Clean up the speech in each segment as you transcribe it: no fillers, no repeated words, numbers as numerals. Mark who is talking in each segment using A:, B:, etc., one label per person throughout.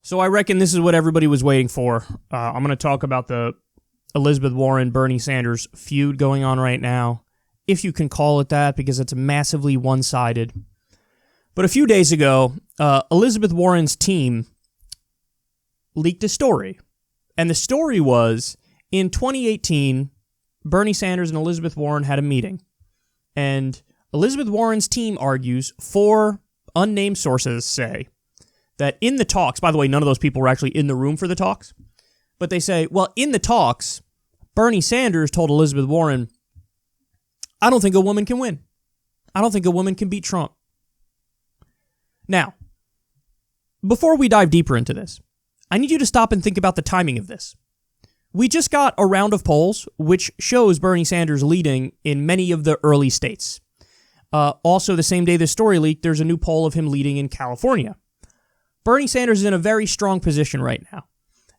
A: So I reckon this is what everybody was waiting for. I'm going to talk about the Elizabeth Warren, Bernie Sanders feud going on right now, if you can call it that, because it's massively one-sided. But a few days ago, Elizabeth Warren's team leaked a story. And the story was, in 2018, Bernie Sanders and Elizabeth Warren had a meeting. And Elizabeth Warren's team argues, 4 unnamed sources say, that in the talks, by the way, none of those people were actually in the room for the talks, but they say, well, in the talks, Bernie Sanders told Elizabeth Warren, I don't think a woman can win. I don't think a woman can beat Trump. Now, before we dive deeper into this, I need you to stop and think about the timing of this. We just got a round of polls, which shows Bernie Sanders leading in many of the early states. Also, the same day this story leaked, there's a new poll of him leading in California. Bernie Sanders is in a very strong position right now.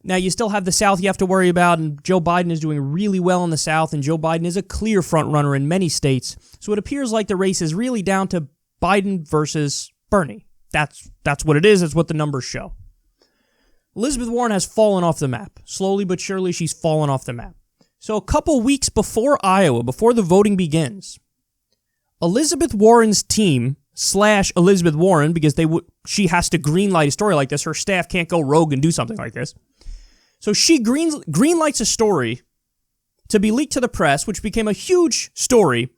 A: Now, you still have the South you have to worry about, and Joe Biden is doing really well in the South, and Joe Biden is a clear frontrunner in many states. So it appears like the race is really down to Biden versus Bernie. That's what it is. That's what the numbers show. Elizabeth Warren has fallen off the map. Slowly but surely, she's fallen off the map. So a couple weeks before Iowa, before the voting begins, Elizabeth Warren's team / Elizabeth Warren, because she has to greenlight a story like this. Her staff can't go rogue and do something like this. So she greenlights a story to be leaked to the press, which became a huge story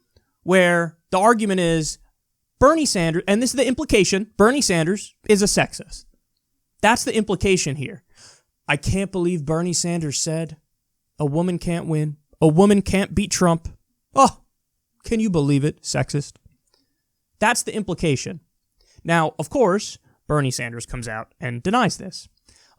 A: where the argument is Bernie Sanders, and this is the implication, Bernie Sanders is a sexist. That's the implication here. I can't believe Bernie Sanders said a woman can't win. A woman can't beat Trump. Oh, can you believe it? Sexist. That's the implication. Now, of course, Bernie Sanders comes out and denies this.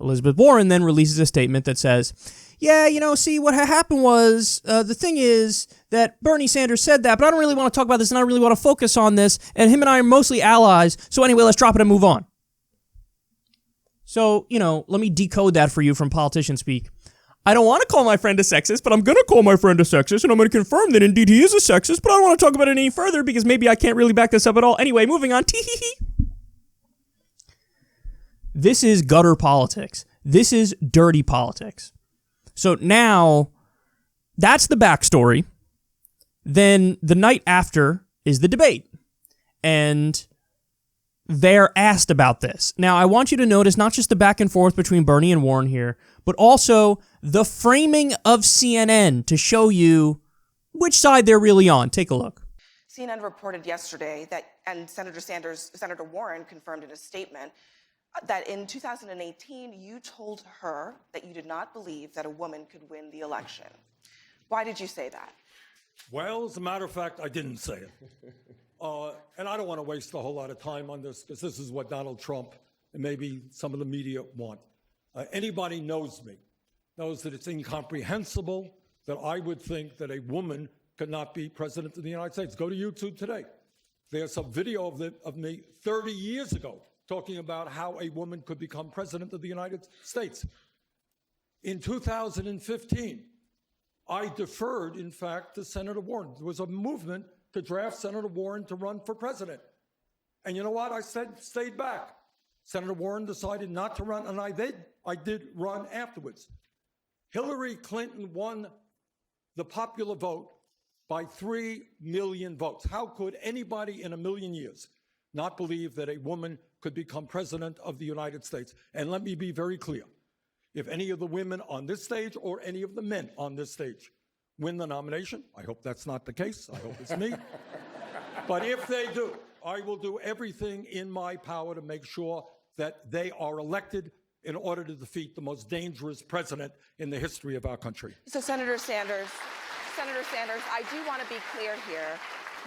A: Elizabeth Warren then releases a statement that says, yeah, see, what happened was, the thing is that Bernie Sanders said that, but I don't really want to talk about this, and I don't really want to focus on this, and him and I are mostly allies, so anyway, let's drop it and move on. So, let me decode that for you from politician speak. I don't want to call my friend a sexist, but I'm going to call my friend a sexist, and I'm going to confirm that indeed he is a sexist, but I don't want to talk about it any further because maybe I can't really back this up at all. Anyway, moving on. This is gutter politics. This is dirty politics. So now, that's the backstory. Then the night after is the debate. And they're asked about this. Now, I want you to notice not just the back and forth between Bernie and Warren here, but also the framing of CNN to show you which side they're really on. Take a look.
B: CNN reported yesterday that, and Senator Warren confirmed in a statement, that in 2018, you told her that you did not believe that a woman could win the election. Why did you say that?
C: Well, as a matter of fact, I didn't say it. And I don't want to waste a whole lot of time on this because this is what Donald Trump and maybe some of the media want. Anybody knows me, knows that it's incomprehensible that I would think that a woman could not be president of the United States. Go to YouTube today. There's a video of me 30 years ago talking about how a woman could become president of the United States. In 2015, I deferred, in fact, to Senator Warren. There was a movement to draft Senator Warren to run for president. And you know what? I stayed back. Senator Warren decided not to run, and I did run afterwards. Hillary Clinton won the popular vote by 3 million votes. How could anybody in a million years not believe that a woman could become president of the United States? And let me be very clear. If any of the women on this stage or any of the men on this stage win the nomination, I hope that's not the case. I hope it's me. But if they do, I will do everything in my power to make sure that they are elected in order to defeat the most dangerous president in the history of our country.
B: So Senator Sanders, I do want to be clear here.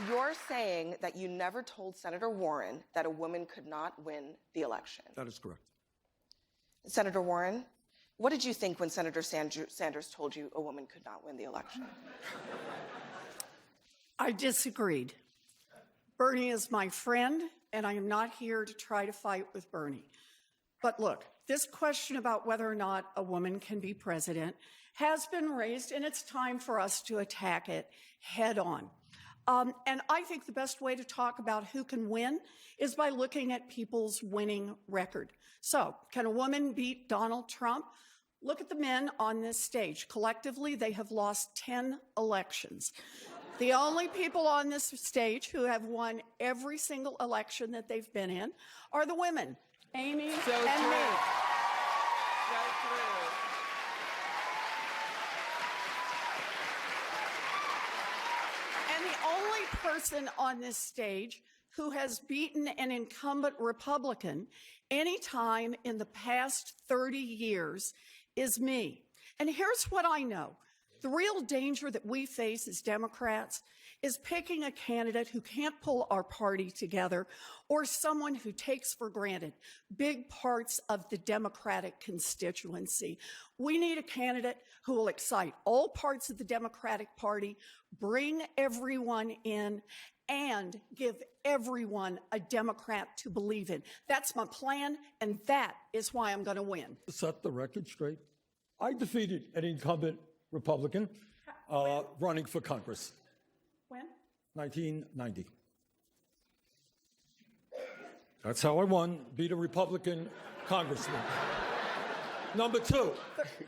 B: You're saying that you never told Senator Warren that a woman could not win the election.
C: That is correct.
B: Senator Warren, what did you think when Senator Sanders told you a woman could not win the election?
D: I disagreed. Bernie is my friend, and I am not here to try to fight with Bernie. But look, this question about whether or not a woman can be president has been raised, and it's time for us to attack it head on. And I think the best way to talk about who can win is by looking at people's winning record. So, can a woman beat Donald Trump? Look at the men on this stage. Collectively, they have lost 10 elections. The only people on this stage who have won every single election that they've been in are the women, Amy and me. And the only person on this stage who has beaten an incumbent Republican anytime in the past 30 years is me. And here's what I know. The real danger that we face as Democrats is picking a candidate who can't pull our party together or someone who takes for granted big parts of the Democratic constituency. We need a candidate who will excite all parts of the Democratic Party, bring everyone in, and give everyone a Democrat to believe in. That's my plan, and that is why I'm going to win.
C: Set the record straight. I defeated an incumbent Republican running for Congress.
D: When?
C: 1990. That's how I won, beat a Republican congressman. Number two,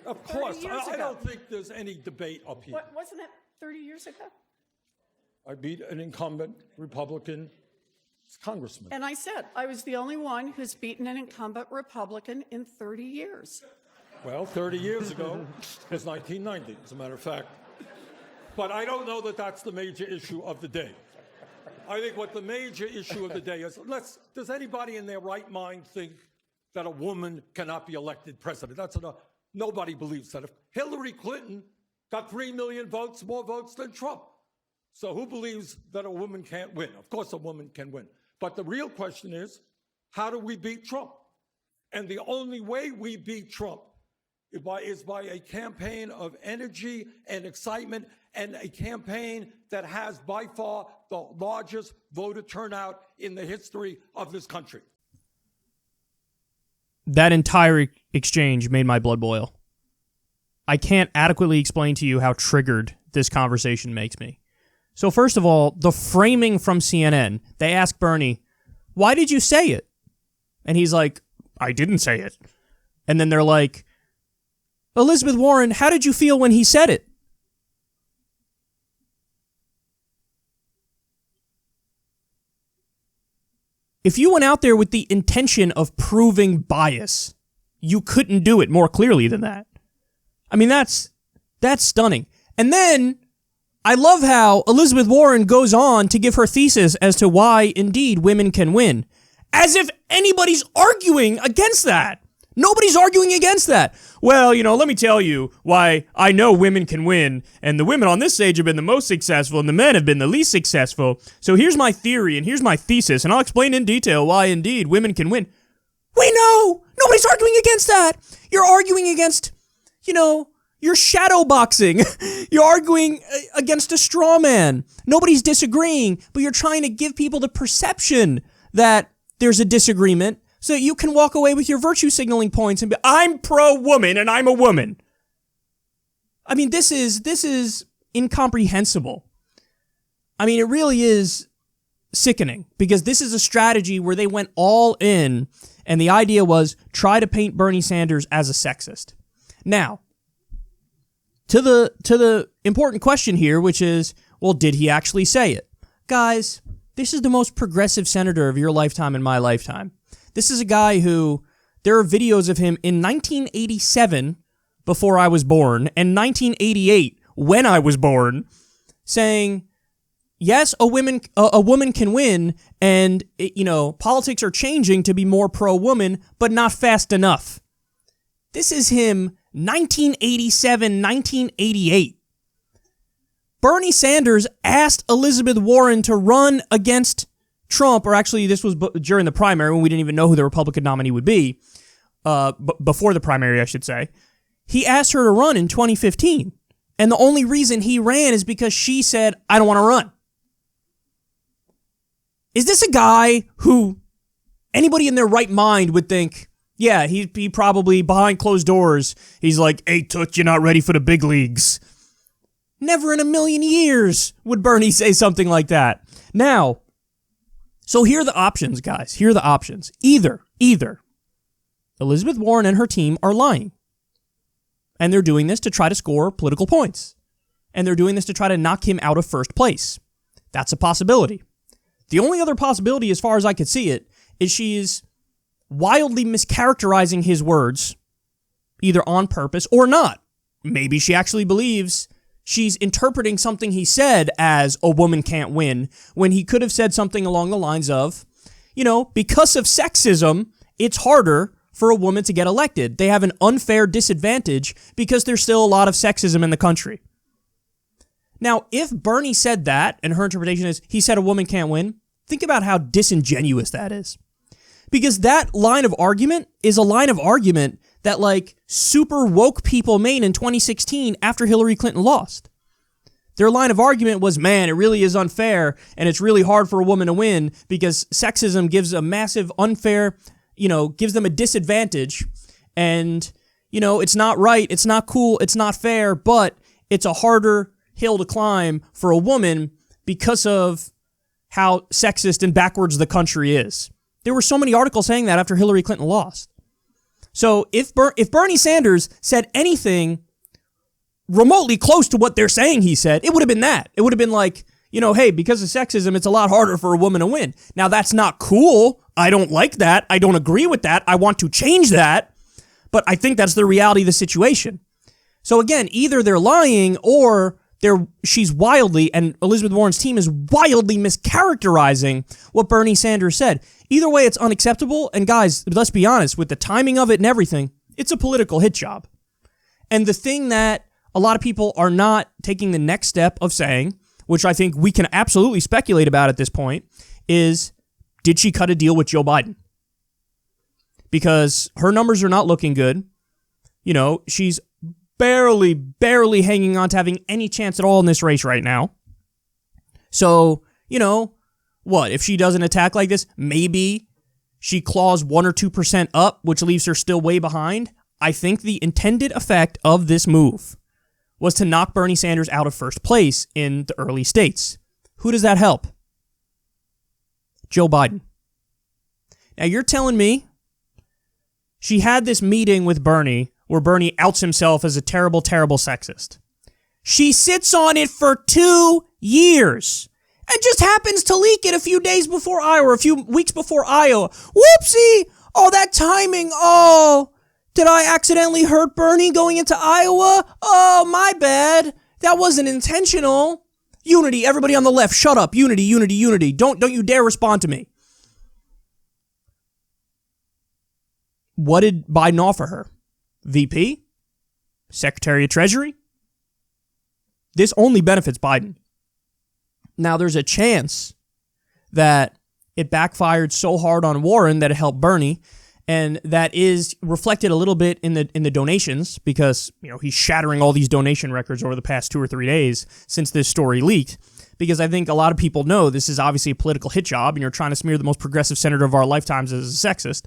C: of course, I don't think there's any debate up here.
D: Wasn't it 30 years ago?
C: I beat an incumbent Republican congressman.
D: And I said I was the only one who's beaten an incumbent Republican in 30 years.
C: Well, 30 years ago was 1990, as a matter of fact. But I don't know that that's the major issue of the day. I think what the major issue of the day is, does anybody in their right mind think that a woman cannot be elected president? Nobody believes that. If Hillary Clinton got 3 million votes, more votes than Trump. So who believes that a woman can't win? Of course a woman can win. But the real question is, how do we beat Trump? And the only way we beat Trump is by a campaign of energy and excitement, and a campaign that has by far the largest voter turnout in the history of this country.
A: That entire exchange made my blood boil. I can't adequately explain to you how triggered this conversation makes me. So first of all, the framing from CNN, they ask Bernie, why did you say it? And he's like, I didn't say it. And then they're like, Elizabeth Warren, how did you feel when he said it? If you went out there with the intention of proving bias, you couldn't do it more clearly than that. I mean, that's stunning. And then I love how Elizabeth Warren goes on to give her thesis as to why, indeed, women can win. As if anybody's arguing against that. Nobody's arguing against that. Well, let me tell you why I know women can win, and the women on this stage have been the most successful, and the men have been the least successful. So here's my theory, and here's my thesis, and I'll explain in detail why, indeed, women can win. We know! Nobody's arguing against that! You're arguing against, you're shadow boxing. You're arguing against a straw man. Nobody's disagreeing, but you're trying to give people the perception that there's a disagreement, so you can walk away with your virtue signaling points and be, I'm pro-woman and I'm a woman. I mean, this is incomprehensible. I mean, it really is sickening, because this is a strategy where they went all in, and the idea was try to paint Bernie Sanders as a sexist. Now, to the important question here, which is, well, did he actually say it? Guys, this is the most progressive senator of your lifetime and my lifetime. This is a guy who, there are videos of him in 1987, before I was born, and 1988, when I was born, saying, yes, a woman can win, and, politics are changing to be more pro-woman, but not fast enough. This is him 1987, 1988. Bernie Sanders asked Elizabeth Warren to run against Trump, or actually this was during the primary when we didn't even know who the Republican nominee would be, before the primary, I should say. He asked her to run in 2015, and the only reason he ran is because she said, I don't want to run. Is this a guy who anybody in their right mind would think, yeah, he probably, behind closed doors, he's like, hey, Toots, you're not ready for the big leagues. Never in a million years would Bernie say something like that. Now, so here are the options, guys. Here are the options. Either Elizabeth Warren and her team are lying. And they're doing this to try to score political points. And they're doing this to try to knock him out of first place. That's a possibility. The only other possibility, as far as I could see it, is she's wildly mischaracterizing his words, either on purpose or not. Maybe she actually believes she's interpreting something he said as a woman can't win, when he could have said something along the lines of, because of sexism, it's harder for a woman to get elected. They have an unfair disadvantage because there's still a lot of sexism in the country. Now, if Bernie said that, and her interpretation is he said a woman can't win, think about how disingenuous that is. Because that line of argument is a line of argument that, super woke people made in 2016 after Hillary Clinton lost. Their line of argument was, man, it really is unfair, and it's really hard for a woman to win because sexism gives a massive unfair, gives them a disadvantage, and, it's not right, it's not cool, it's not fair, but it's a harder hill to climb for a woman because of how sexist and backwards the country is. There were so many articles saying that after Hillary Clinton lost. So if Bernie Sanders said anything remotely close to what they're saying he said, it would have been that. It would have been like, hey, because of sexism, it's a lot harder for a woman to win. Now, that's not cool. I don't like that. I don't agree with that. I want to change that. But I think that's the reality of the situation. So again, either they're lying or she's wildly, and Elizabeth Warren's team is wildly mischaracterizing what Bernie Sanders said. Either way, it's unacceptable. And guys, let's be honest, with the timing of it and everything, it's a political hit job. And the thing that a lot of people are not taking the next step of saying, which I think we can absolutely speculate about at this point, is did she cut a deal with Joe Biden? Because her numbers are not looking good. She's barely hanging on to having any chance at all in this race right now. So, what? If she doesn't attack like this, maybe she claws 1 or 2% up, which leaves her still way behind. I think the intended effect of this move was to knock Bernie Sanders out of first place in the early states. Who does that help? Joe Biden. Now, you're telling me she had this meeting with Bernie where Bernie outs himself as a terrible, terrible sexist. She sits on it for 2 years and just happens to leak it a few days before Iowa, or a few weeks before Iowa. Whoopsie! Oh, that timing. Oh, did I accidentally hurt Bernie going into Iowa? Oh, my bad. That wasn't intentional. Unity, everybody on the left, shut up. Unity, unity, unity. Don't you dare respond to me. What did Biden offer her? VP? Secretary of Treasury? This only benefits Biden. Now, there's a chance that it backfired so hard on Warren that it helped Bernie, and that is reflected a little bit in the donations because, he's shattering all these donation records over the past 2 or 3 days since this story leaked. Because I think a lot of people know this is obviously a political hit job, and you're trying to smear the most progressive senator of our lifetimes as a sexist.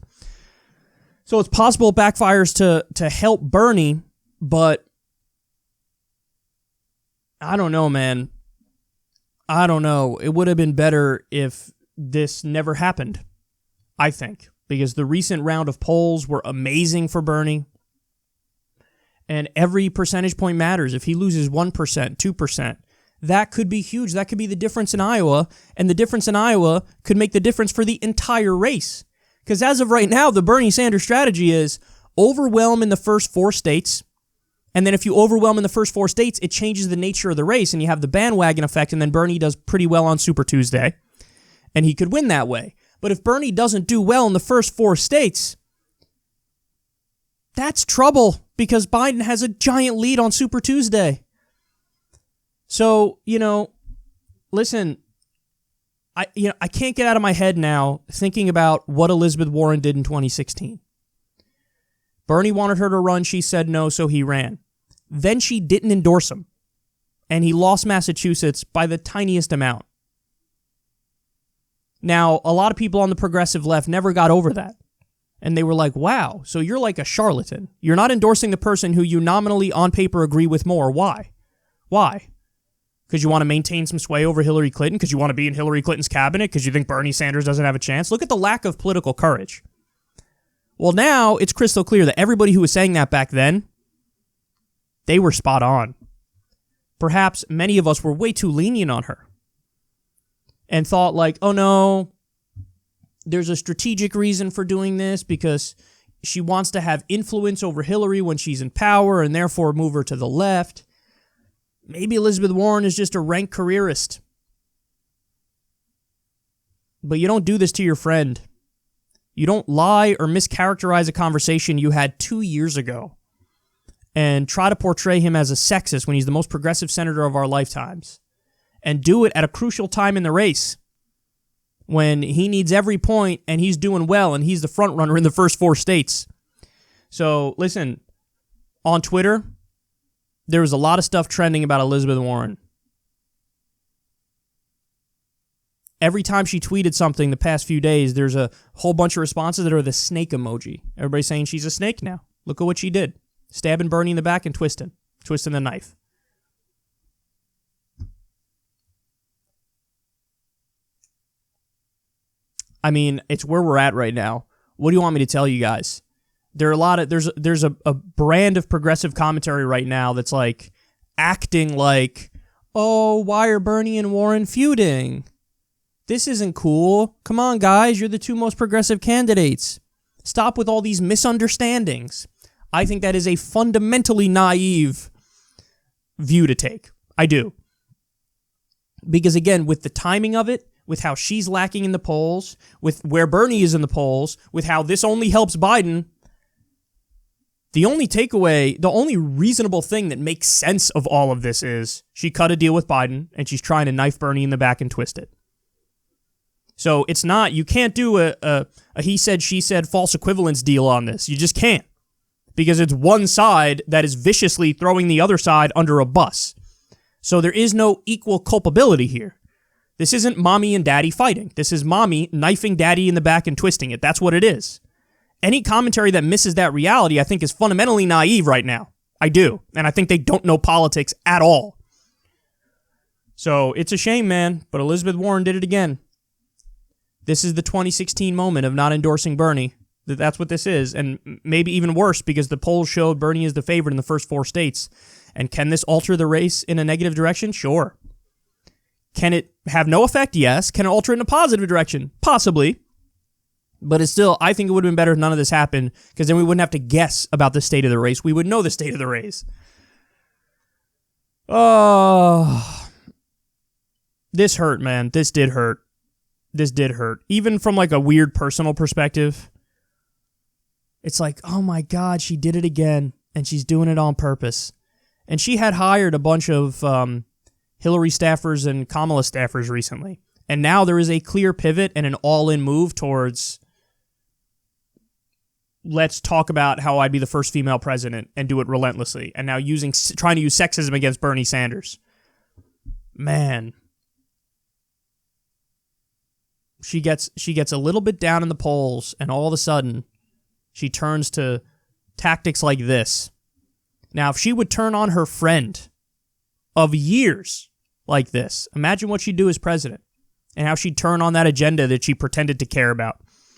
A: So it's possible it backfires to help Bernie, but I don't know, man. I don't know. It would have been better if this never happened, I think, because the recent round of polls were amazing for Bernie, and every percentage point matters. If he loses 1%, 2%, that could be huge. That could be the difference in Iowa, and the difference in Iowa could make the difference for the entire race. Because as of right now, the Bernie Sanders strategy is overwhelm in the first 4 states. And then if you overwhelm in the first 4 states, it changes the nature of the race and you have the bandwagon effect. And then Bernie does pretty well on Super Tuesday and he could win that way. But if Bernie doesn't do well in the first 4 states, that's trouble because Biden has a giant lead on Super Tuesday. So, listen, I can't get out of my head now thinking about what Elizabeth Warren did in 2016. Bernie wanted her to run. She said no, so he ran. Then she didn't endorse him, and he lost Massachusetts by the tiniest amount. Now, a lot of people on the progressive left never got over that, and they were like, wow, so you're like a charlatan. You're not endorsing the person who you nominally on paper agree with more. Why? Why? Because you want to maintain some sway over Hillary Clinton? Because you want to be in Hillary Clinton's cabinet? Because you think Bernie Sanders doesn't have a chance? Look at the lack of political courage. Well, now it's crystal clear that everybody who was saying that back then, they were spot on. Perhaps many of us were way too lenient on her and thought like, oh no, there's a strategic reason for doing this because she wants to have influence over Hillary when she's in power and therefore move her to the left. Maybe Elizabeth Warren is just a rank careerist. But you don't do this to your friend. You don't lie or mischaracterize a conversation you had 2 years ago and try to portray him as a sexist when he's the most progressive senator of our lifetimes. And do it at a crucial time in the race when he needs every point and he's doing well and he's the front runner in the first 4 states. So, listen, on Twitter, there was a lot of stuff trending about Elizabeth Warren. Every time she tweeted something the past few days, there's a whole bunch of responses that are the snake emoji. Everybody's saying she's a snake now. Look at what she did. Stabbing Bernie in the back and twisting the knife. I mean, it's where we're at right now. What do you want me to tell you guys? There's a brand of progressive commentary right now that's like acting like, oh, why are Bernie and Warren feuding? This isn't cool. Come on, guys, you're the 2 most progressive candidates. Stop with all these misunderstandings. I think that is a fundamentally naive view to take. I do. Because again, with the timing of it, with how she's lacking in the polls, with where Bernie is in the polls, with how this only helps Biden, the only takeaway, the only reasonable thing that makes sense of all of this is she cut a deal with Biden and she's trying to knife Bernie in the back and twist it. So it's not, you can't do a he said, she said false equivalence deal on this. You just can't. Because it's one side that is viciously throwing the other side under a bus. So there is no equal culpability here. This isn't mommy and daddy fighting. This is mommy knifing daddy in the back and twisting it. That's what it is. Any commentary that misses that reality, I think, is fundamentally naive right now. I do. And I think they don't know politics at all. So it's a shame, man. But Elizabeth Warren did it again. This is the 2016 moment of not endorsing Bernie. That's what this is. And maybe even worse because the polls showed Bernie is the favorite in the first 4 states. And can this alter the race in a negative direction? Sure. Can it have no effect? Yes. Can it alter it in a positive direction? Possibly. But it's still, I think it would have been better if none of this happened because then we wouldn't have to guess about the state of the race. We would know the state of the race. Oh, this hurt, man. This did hurt. This did hurt. Even from like a weird personal perspective, it's like, oh my God, she did it again and she's doing it on purpose. And she had hired a bunch of Hillary staffers and Kamala staffers recently. And now there is a clear pivot and an all-in move towards let's talk about how I'd be the first female president and do it relentlessly. And now trying to use sexism against Bernie Sanders. Man. She gets a little bit down in the polls and all of a sudden she turns to tactics like this. Now, if she would turn on her friend of years like this, imagine what she'd do as president and how she'd turn on that agenda that she pretended to care about.